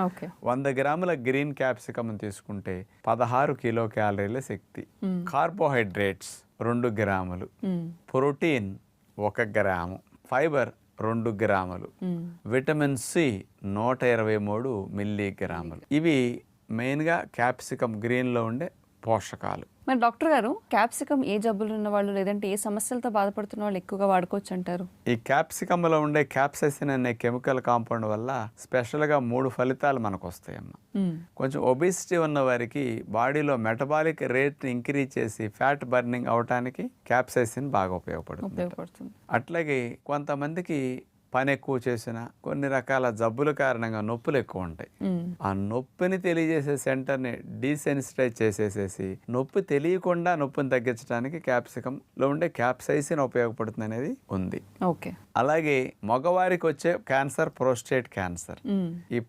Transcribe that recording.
Okay. 100 గ్రాముల green capsicum తీసుకుంటే 16 kilo క్యాలరీల శక్తి. Carbohydrates 2 గ్రాములు, ప్రోటీన్ 1 గ్రాము, ఫైబర్ 2 గ్రాములు, విటమిన్ సి 123 మిల్లీగ్రాములు. ఇవి మెయిన్గా క్యాప్సికమ్ గ్రీన్లో ఉండే పోషకాలు. మరి డాక్టర్ గారు, క్యాప్సికమ్ ఏ జబ్బులు ఉన్న వాళ్ళు లేదంటే ఏ సమస్యలతో బాధపడుతున్న వాళ్ళు ఎక్కువగా వాడుకోవచ్చు అంటారు? ఈ క్యాప్సికమ్లో ఉండే క్యాప్సైసిన్ అనే కెమికల్ కాంపౌండ్ వల్ల స్పెషల్గా 3 ఫలితాలు మనకు వస్తాయమ్మ. కొంచెం ఒబిసిటీ ఉన్న వారికి బాడీలో మెటబాలిక్ రేట్ ఇంక్రీజ్ చేసి ఫ్యాట్ బర్నింగ్ అవటానికి క్యాప్సైసిన్ బాగా ఉపయోగపడుతుంది. అట్లాగే కొంతమందికి పని ఎక్కువ చేసిన కొన్ని రకాల జబ్బుల కారణంగా నొప్పులు ఎక్కువ ఉంటాయి. ఆ నొప్పిని తెలియజేసే సెంటర్ని డీసెన్సిటైజ్ చేసేసేసి నొప్పి తెలియకుండా నొప్పిని తగ్గించడానికి క్యాప్సికంలో ఉండే క్యాప్సైసిన్ ఉపయోగపడుతుంది అనేది ఉంది. ఓకే. అలాగే మగవారికి వచ్చే క్యాన్సర్ ప్రోస్టేట్ క్యాన్సర్. ఈ